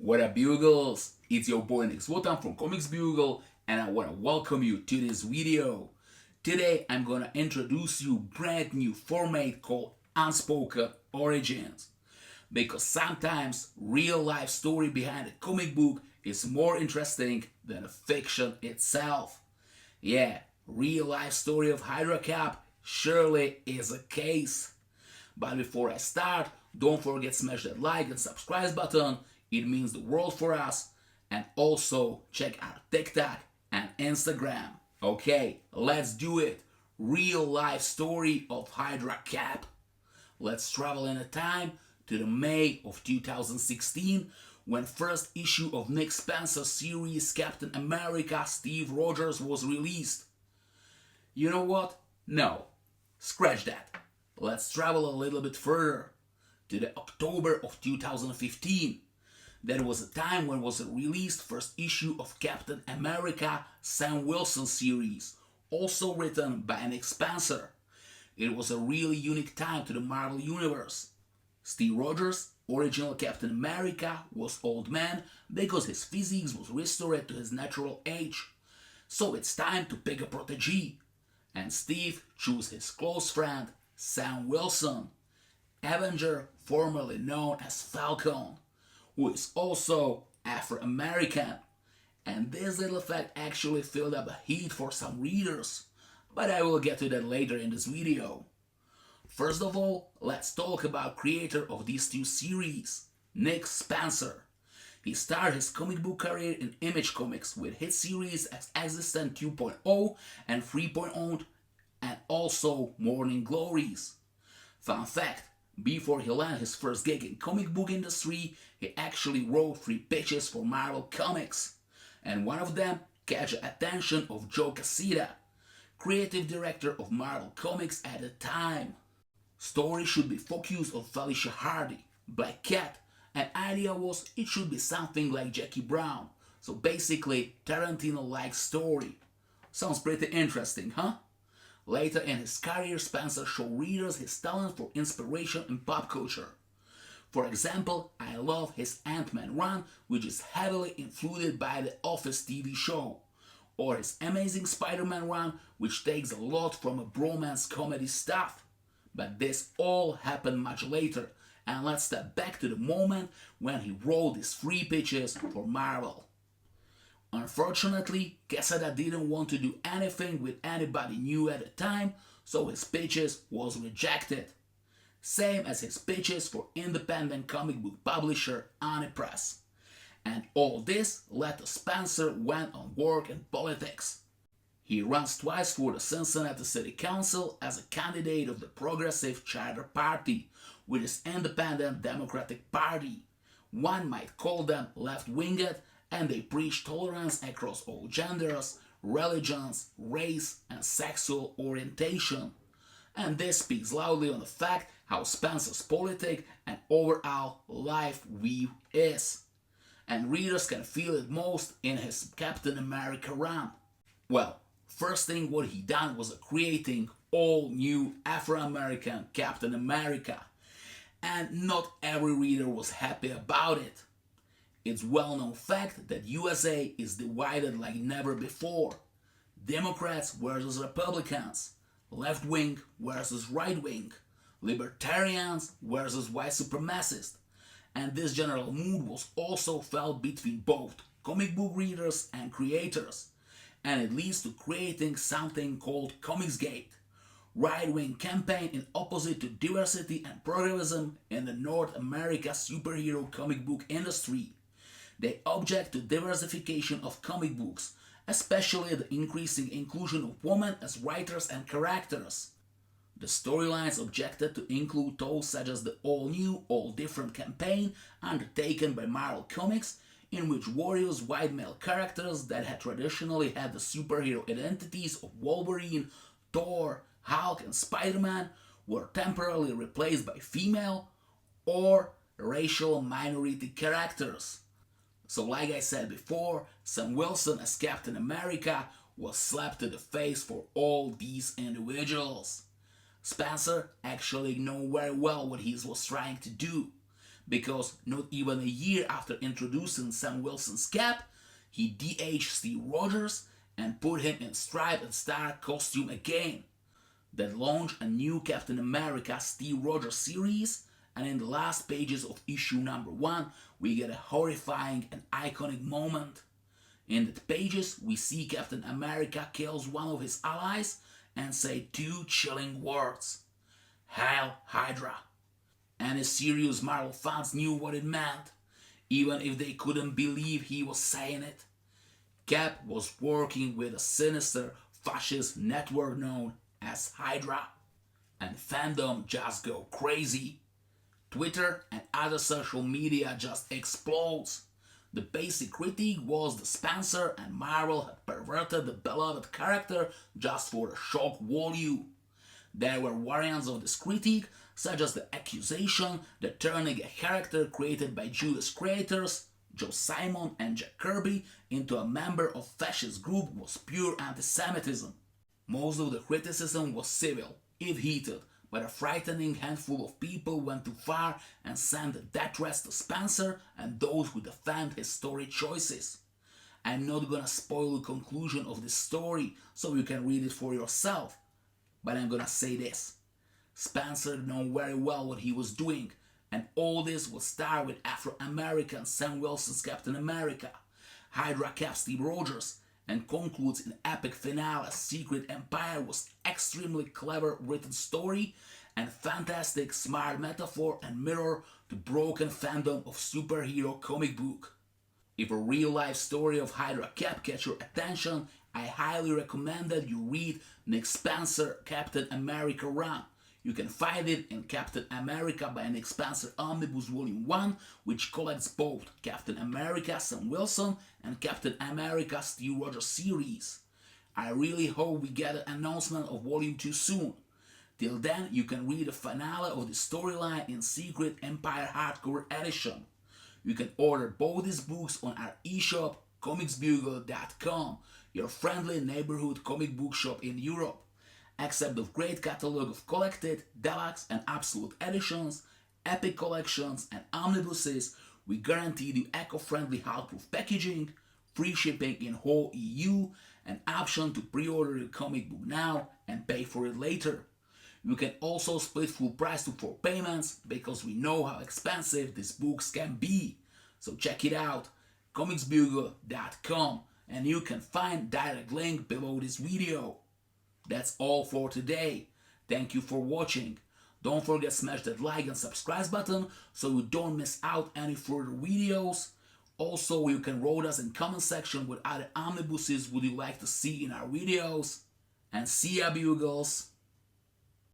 What up, Bugles? It's your boy Nick Wotan from Comics Bugle, and I want to welcome you to this video. Today, I'm gonna introduce you brand new format called Unspoken Origins. Because sometimes real life story behind a comic book is more interesting than the fiction itself. Yeah, real life story of Hydra Cap surely is a case. But before I start, don't forget to smash that like and subscribe button. It means the world for us. And also check out TikTok and Instagram. Okay, let's do it. Real life story of Hydra Cap. Let's travel in a time to the May of 2016 when first issue of Nick Spencer's series Captain America Steve Rogers was released. You know what? No, scratch that. Let's travel a little bit further to the October of 2015. That was a time when was released first issue of Captain America Sam Wilson series, also written by Nick Spencer. It was a really unique time to the Marvel Universe. Steve Rogers, original Captain America, was old man because his physique was restored to his natural age. So it's time to pick a protege. And Steve chose his close friend, Sam Wilson, Avenger formerly known as Falcon, who is also Afro-American. And this little fact actually filled up a heat for some readers, but I will get to that later in this video. First of all, let's talk about creator of these two series, Nick Spencer. He started his comic book career in Image Comics with hit series as Existence 2.0 and 3.0 and also Morning Glories. Fun fact, before he landed his first gig in comic book industry, he actually wrote 3 pitches for Marvel Comics, and one of them catch the attention of Joe Quesada, creative director of Marvel Comics at the time. Story should be focused on Felicia Hardy, Black Cat, and idea was it should be something like Jackie Brown, so basically Tarantino-like story. Sounds pretty interesting, huh? Later in his career, Spencer showed readers his talent for inspiration in pop culture. For example, I love his Ant-Man run, which is heavily influenced by the Office TV show, or his Amazing Spider-Man run, which takes a lot from a bromance comedy stuff. But this all happened much later, and let's step back to the moment when he wrote these 3 pitches for Marvel. Unfortunately, Quesada didn't want to do anything with anybody new at the time, so his pitches was rejected. Same as his pitches for independent comic book publisher Omnibuses. And all this led to Spencer went on work in politics. He runs twice for the Cincinnati City Council as a candidate of the Progressive Charter Party, which is independent Democratic Party. One might call them left-winged, and they preach tolerance across all genders, religions, race, and sexual orientation. And this speaks loudly on the fact how Spencer's politic and overall life view is. And readers can feel it most in his Captain America run. Well, first thing what he done was creating all new Afro-American Captain America. And not every reader was happy about it. It's well-known fact that USA is divided like never before. Democrats versus Republicans, left-wing versus right-wing, libertarians versus white supremacists. And this general mood was also felt between both comic book readers and creators. And it leads to creating something called Comicsgate, right-wing campaign in opposite to diversity and progressivism in the North America superhero comic book industry. They object to diversification of comic books, especially the increasing inclusion of women as writers and characters. The storylines objected to include those such as the all-new, all-different campaign undertaken by Marvel Comics, in which various white male characters that had traditionally had the superhero identities of Wolverine, Thor, Hulk, and Spider-Man were temporarily replaced by female or racial minority characters. So like I said before, Sam Wilson as Captain America was slapped to the face for all these individuals. Spencer actually knew very well what he was trying to do, because not even a year after introducing Sam Wilson's Cap, he de-aged Steve Rogers and put him in stripe and star costume again. That launched a new Captain America Steve Rogers series, and in the last pages of issue number 1, we get a horrifying and iconic moment. In the pages, we see Captain America kills one of his allies and say 2 chilling words: "Hail Hydra." And his serious Marvel fans knew what it meant, even if they couldn't believe he was saying it. Cap was working with a sinister fascist network known as Hydra, and fandom just go crazy. Twitter and other social media just explodes. The basic critique was that Spencer and Marvel had perverted the beloved character just for a shock value. There were variants of this critique, such as the accusation that turning a character created by Jewish creators, Joe Simon and Jack Kirby, into a member of fascist group was pure anti-Semitism. Most of the criticism was civil, if heated, but a frightening handful of people went too far and sent a death threat to Spencer and those who defend his story choices. I'm not gonna spoil the conclusion of this story so you can read it for yourself, but I'm gonna say this. Spencer knew very well what he was doing, and all this would start with Afro-American Sam Wilson's Captain America, Hydra Cap Steve Rogers, and concludes in epic finale. Secret Empire was extremely clever written story and fantastic smart metaphor and mirror to broken fandom of superhero comic book. If a real life story of Hydra Cap catch your attention, I highly recommend that you read Nick Spencer Captain America run. You can find it in Captain America by Nick Spencer Omnibus Volume 1, which collects both Captain America Sam Wilson and Captain America Steve Rogers series. I really hope we get an announcement of Volume 2 soon. Till then, you can read the finale of the storyline in Secret Empire Hardcover Edition. You can order both these books on our eShop, comicsbugle.com, your friendly neighborhood comic book shop in Europe. Accept the great catalog of collected, deluxe and absolute editions, epic collections and omnibuses, we guarantee you eco-friendly Hulkproof packaging, free shipping in whole EU, an option to pre-order your comic book now and pay for it later. You can also split full price to 4 payments because we know how expensive these books can be. So check it out, comicsbugle.com, and you can find direct link below this video. That's all for today. Thank you for watching. Don't forget to smash that like and subscribe button so you don't miss out any further videos. Also, you can write us in comment section what other omnibuses would you like to see in our videos. And see ya, Bugles!